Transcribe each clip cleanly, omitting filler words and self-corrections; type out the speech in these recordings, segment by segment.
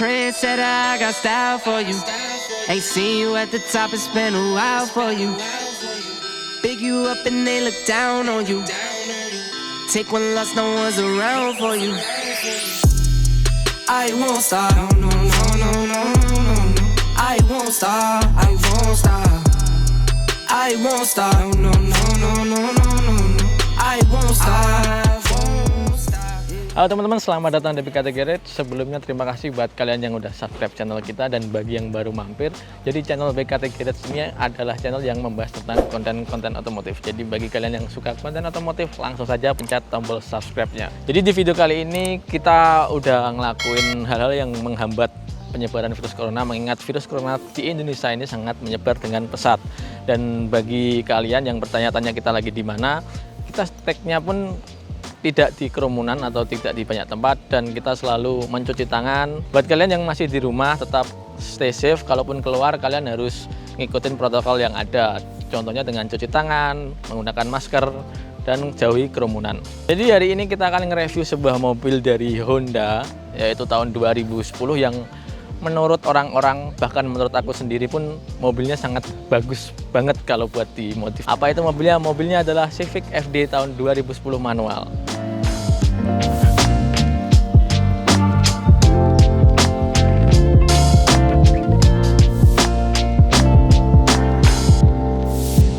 trendsetter, I got style for you. Ain't seen you at the top, it's been a while for you. Big you up and they look down on you. Take one loss, no one's around for you. I won't stop, no, no, no, no, no, no. I won't stop, I won't stop. I won't stop, no, no, no, no, no, no. I won't stop. Halo teman-teman, selamat datang di PKT Garage. Sebelumnya terima kasih buat kalian yang udah subscribe channel kita, dan bagi yang baru mampir, jadi channel PKT Garage ini adalah channel yang membahas tentang konten-konten otomotif. Jadi bagi kalian yang suka konten otomotif, langsung saja pencet tombol subscribe-nya. Jadi di video kali ini kita udah ngelakuin hal-hal yang menghambat penyebaran virus corona, mengingat virus corona di Indonesia ini sangat menyebar dengan pesat. Dan bagi kalian yang bertanya-tanya kita lagi di mana, kita tag-nya pun tidak di kerumunan atau tidak di banyak tempat, dan kita selalu mencuci tangan. Buat kalian yang masih di rumah, tetap stay safe. Kalaupun keluar, kalian harus ngikutin protokol yang ada. Contohnya dengan cuci tangan, menggunakan masker, dan jauhi kerumunan. Jadi hari ini kita akan nge-review sebuah mobil dari Honda, yaitu tahun 2010 yang menurut orang-orang, bahkan menurut aku sendiri pun, mobilnya sangat bagus banget kalau buat dimodif. Apa itu mobilnya? Mobilnya adalah Civic FD tahun 2010 manual.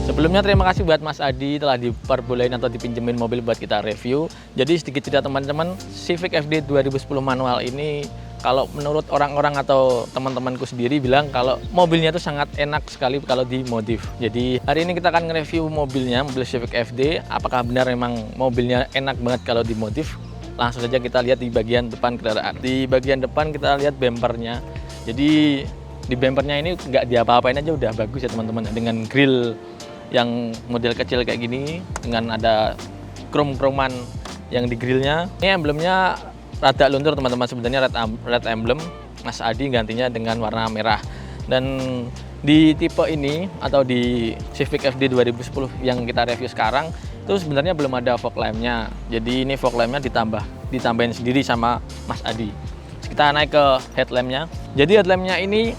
Sebelumnya terima kasih buat Mas Adi telah diperbolehin atau dipinjemin mobil buat kita review. Jadi sedikit cerita teman-teman, Civic FD 2010 manual ini, kalau menurut orang-orang atau teman-temanku sendiri bilang kalau mobilnya itu sangat enak sekali kalau dimodif. Jadi hari ini kita akan nge-review mobilnya, mobil Civic FD. Apakah benar memang mobilnya enak banget kalau dimodif? Langsung saja kita lihat di bagian depan kendaraan. Di bagian depan kita lihat bempernya. Jadi di bempernya ini nggak diapa-apain aja udah bagus ya teman-teman. Dengan grill yang model kecil kayak gini, dengan ada krom-kroman yang di grillnya. Ini emblemnya rada luntur teman-teman, sebenarnya red emblem. Mas Adi gantinya dengan warna merah. Dan di tipe ini atau di Civic FD 2010 yang kita review sekarang itu sebenarnya belum ada fog lamp-nya. Jadi ini fog lamp-nya ditambahin sendiri sama Mas Adi. Kita naik ke headlamp-nya. Jadi headlamp-nya ini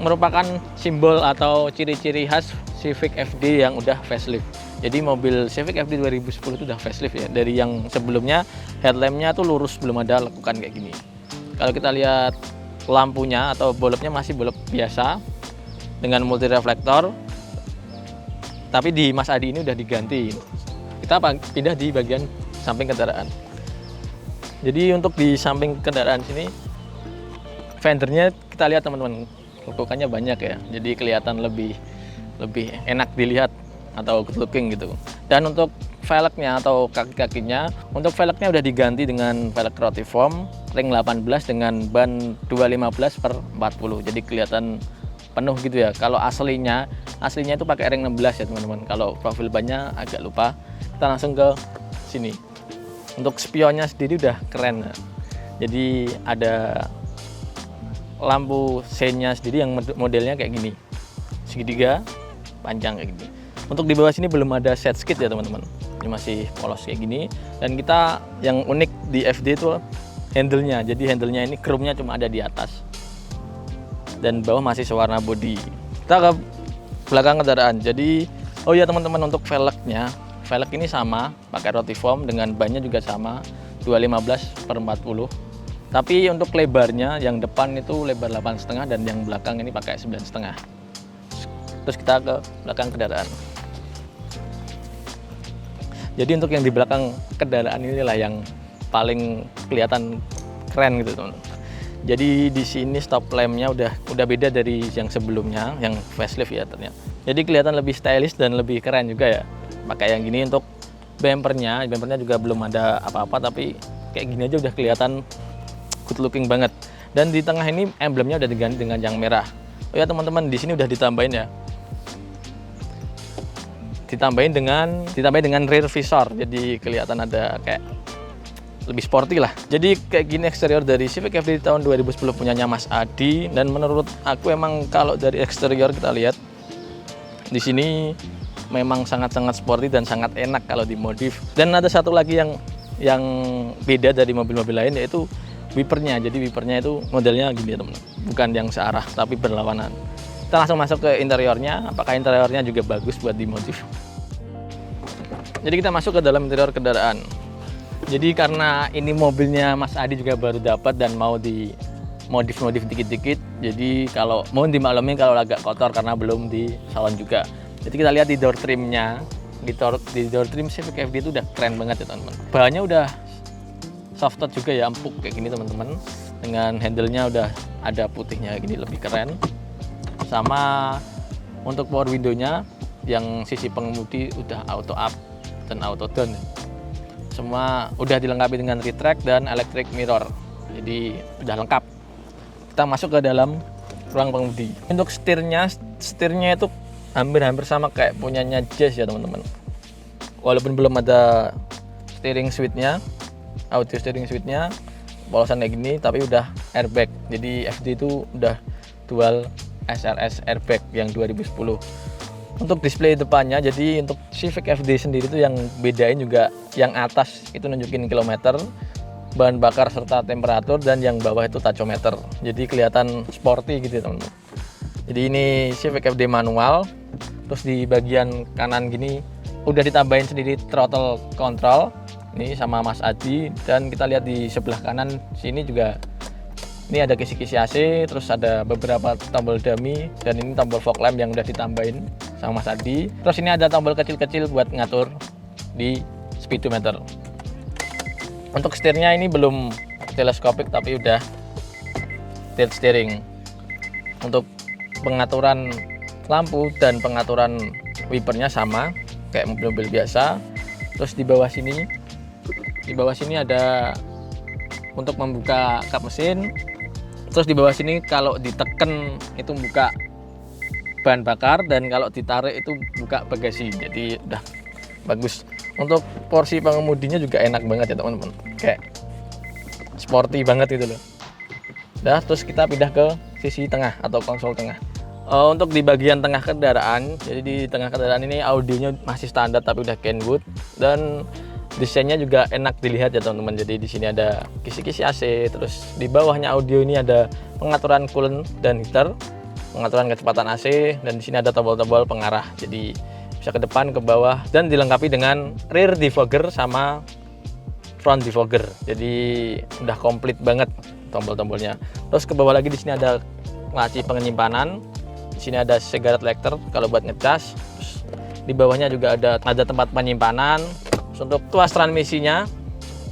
merupakan simbol atau ciri-ciri khas Civic FD yang udah facelift. Jadi mobil Civic FD 2010 itu udah facelift ya. Dari yang sebelumnya headlamp-nya tuh lurus, belum ada lekukan kayak gini. Kalau kita lihat lampunya atau bolopnya masih bolop biasa dengan multi reflektor. Tapi di Mas Adi ini udah diganti. Kita pindah di bagian samping kendaraan. Jadi untuk di samping kendaraan sini, fendernya kita lihat teman-teman, lekukannya banyak ya. Jadi kelihatan lebih enak dilihat atau good looking gitu. Dan untuk velgnya atau kaki-kakinya, untuk velgnya udah diganti dengan velg Rotiform ring 18 dengan ban 215/40. Jadi kelihatan penuh gitu ya. Kalau aslinya itu pakai ring 16 ya teman-teman. Kalau profil bannya agak lupa. Kita langsung ke sini. Untuk spionnya sendiri udah keren. Jadi ada lampu seinnya sendiri yang modelnya kayak gini, segitiga panjang kayak gini. Untuk di bawah sini belum ada set skid ya teman-teman, ini masih polos kayak gini. Dan kita yang unik di FD itu handle-nya. Jadi handle-nya ini chrome-nya cuma ada di atas, dan bawah masih sewarna body. Kita ke belakang kendaraan. Jadi oh ya teman-teman, untuk velgnya, velg ini sama, pakai Rotiform dengan bannya juga sama, 215/40. Tapi untuk lebarnya, yang depan itu lebar 8,5 dan yang belakang ini pakai 9,5. Terus kita ke belakang kendaraan. Jadi untuk yang di belakang kendaraan inilah yang paling kelihatan keren gitu teman. Jadi di sini stop lamp-nya udah beda dari yang sebelumnya, yang facelift ya ternyata. Jadi kelihatan lebih stylish dan lebih keren juga ya. Pakai yang gini. Untuk bempernya juga belum ada apa-apa, tapi kayak gini aja udah kelihatan good looking banget. Dan di tengah ini emblemnya udah diganti dengan yang merah. Oh ya teman-teman, di sini udah ditambahin ya. Ditambahin dengan rear visor. Jadi kelihatan ada kayak lebih sporty lah. Jadi kayak gini eksterior dari Civic FD tahun 2010 punyanya Mas Adi. Dan menurut aku emang kalau dari eksterior kita lihat di sini memang sangat-sangat sporty dan sangat enak kalau dimodif. Dan ada satu lagi yang beda dari mobil-mobil lain, yaitu wipernya. Jadi wipernya itu modelnya gini ya teman, bukan yang searah tapi berlawanan. Kita langsung masuk ke interiornya. Apakah interiornya juga bagus buat dimodif? Jadi kita masuk ke dalam interior kendaraan. Jadi karena ini mobilnya Mas Adi juga baru dapat dan mau di modif dikit-dikit, jadi kalau mohon dimaklumi kalau agak kotor karena belum di salon juga. Jadi kita lihat di door trimnya, di door trim Civic FD itu udah keren banget ya teman-teman. Bahannya udah soft touch juga ya, empuk kayak gini teman-teman. Dengan handle-nya udah ada putihnya gini, lebih keren. Sama untuk power window-nya yang sisi pengemudi udah auto up dan auto down. Semua udah dilengkapi dengan retract dan electric mirror. Jadi udah lengkap. Kita masuk ke dalam ruang pengemudi. Untuk setirnya itu hampir sama kayak punyanya Jazz ya teman-teman. Walaupun belum ada steering switch-nya, audio steering switch-nya, polosan kayak gini, tapi udah airbag. Jadi FD itu udah dual SRS airbag yang 2010. Untuk display depannya, jadi untuk Civic FD sendiri itu yang bedain juga yang atas itu nunjukin kilometer, bahan bakar serta temperatur, dan yang bawah itu tachometer. Jadi kelihatan sporty gitu ya teman-teman. Jadi ini Civic FD manual. Terus di bagian kanan gini udah ditambahin sendiri throttle control ini sama Mas Adi, dan kita lihat di sebelah kanan sini juga ini ada kisi-kisi AC, terus ada beberapa tombol dummy, dan ini tombol fog lamp yang udah ditambahin sama Mas Adi. Terus ini ada tombol kecil-kecil buat ngatur di speedometer. Untuk setirnya ini belum teleskopik tapi udah tilt steering. Untuk pengaturan lampu dan pengaturan wipernya sama kayak mobil-mobil biasa. Terus di bawah sini ada untuk membuka kap mesin. Terus di bawah sini kalau diteken itu buka bahan bakar, dan kalau ditarik itu buka bagasi. Jadi udah bagus. Untuk porsi pengemudinya juga enak banget ya teman-teman, kayak sporty banget gitu loh. Nah, terus kita pindah ke sisi tengah atau konsol tengah. Untuk di bagian tengah kendaraan, jadi di tengah kendaraan ini audionya masih standar tapi udah Kenwood, dan desainnya juga enak dilihat ya teman-teman. Jadi di sini ada kisi-kisi AC, terus di bawahnya audio ini ada pengaturan coolant dan heater, pengaturan kecepatan AC, dan di sini ada tombol-tombol pengarah. Jadi bisa ke depan, ke bawah, dan dilengkapi dengan rear defogger sama front defogger. Jadi udah komplit banget tombol-tombolnya. Terus ke bawah lagi di sini ada laci penyimpanan. Di sini ada cigarette lighter kalau buat ngecas. Terus di bawahnya juga ada tempat penyimpanan. Terus untuk tuas transmisinya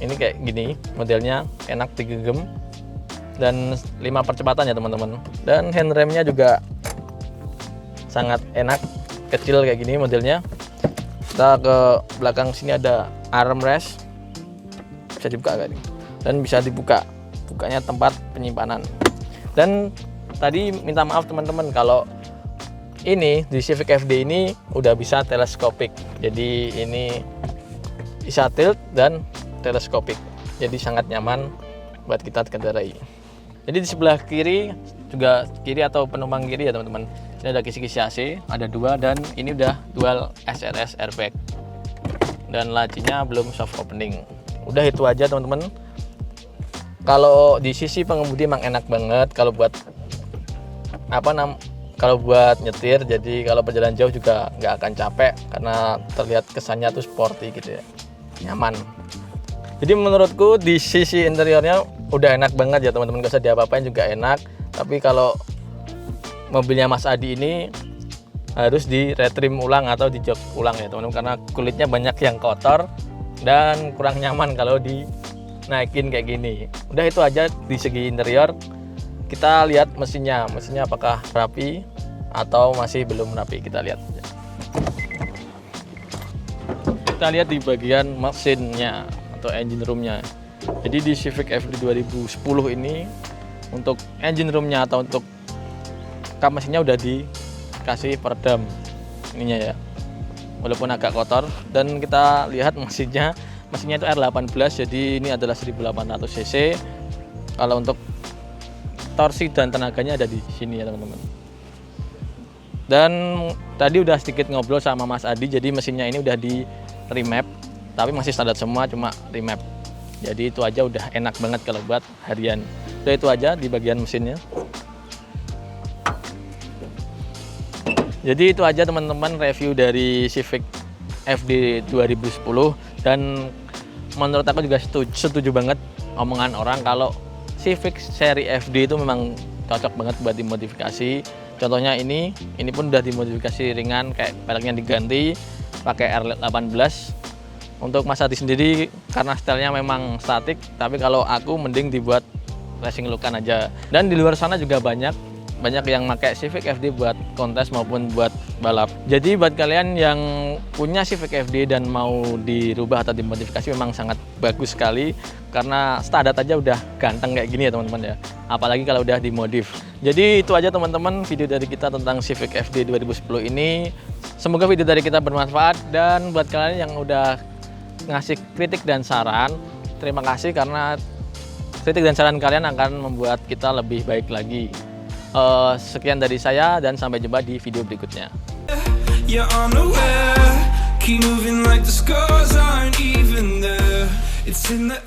ini kayak gini modelnya, enak digenggam dan 5 percepatan ya teman-teman. Dan handremnya juga sangat enak, kecil kayak gini modelnya. Kita ke belakang sini ada armrest, bisa dibuka kayak gini, dan bisa dibuka, bukanya tempat penyimpanan. Dan tadi minta maaf teman-teman kalau ini di Civic FD ini udah bisa teleskopik. Jadi ini bisa tilt dan teleskopik, jadi sangat nyaman buat kita kendarai. Jadi di sebelah kiri juga, kiri atau penumpang kiri ya teman-teman, ini ada kisi-kisi AC, ada 2, dan ini udah dual SRS airbag, dan lacinya belum soft opening. Udah itu aja teman-teman. Kalau di sisi pengemudi emang enak banget kalau buat kalau buat nyetir. Jadi kalau perjalanan jauh juga nggak akan capek karena terlihat kesannya tuh sporty gitu ya, nyaman. Jadi menurutku di sisi interiornya udah enak banget ya teman-teman, gak usah diapa-apain juga enak. Tapi kalau mobilnya Mas Adi ini harus di retrim ulang atau di jok ulang ya teman-teman, karena kulitnya banyak yang kotor dan kurang nyaman kalau dinaikin kayak gini. Udah itu aja di segi interior. Kita lihat mesinnya apakah rapi atau masih belum rapi, kita lihat. Kita lihat di bagian mesinnya atau engine roomnya. Jadi di Civic FD 2010 ini untuk engine roomnya atau untuk kap mesinnya udah dikasih peredam ininya ya, walaupun agak kotor. Dan kita lihat mesinnya itu R18, jadi ini adalah 1800 cc. Kalau untuk torsi dan tenaganya ada di sini ya teman-teman. Dan tadi udah sedikit ngobrol sama Mas Adi, jadi mesinnya ini udah di remap, tapi masih standar semua, cuma remap. Jadi itu aja udah enak banget kalau buat harian. Udah itu aja di bagian mesinnya. Jadi itu aja teman-teman review dari Civic FD 2010, dan menurut aku juga setuju banget omongan orang kalau Civic seri FD itu memang cocok banget buat dimodifikasi. Contohnya ini pun udah dimodifikasi ringan, kayak peleknya diganti pakai R18. Untuk Mas Adi sendiri karena stylenya memang statik, tapi kalau aku mending dibuat racing lookan aja. Dan di luar sana juga banyak yang pakai Civic FD buat kontes maupun buat balap. Jadi buat kalian yang punya Civic FD dan mau dirubah atau dimodifikasi memang sangat bagus sekali, karena standar aja udah ganteng kayak gini ya teman-teman ya. Apalagi kalau udah dimodif. Jadi itu aja teman-teman video dari kita tentang Civic FD 2010 ini. Semoga video dari kita bermanfaat, dan buat kalian yang udah ngasih kritik dan saran, terima kasih karena kritik dan saran kalian akan membuat kita lebih baik lagi. Sekian dari saya dan sampai jumpa di video berikutnya. Yeah, I'm aware. Keep moving like the scars aren't even there. It's in the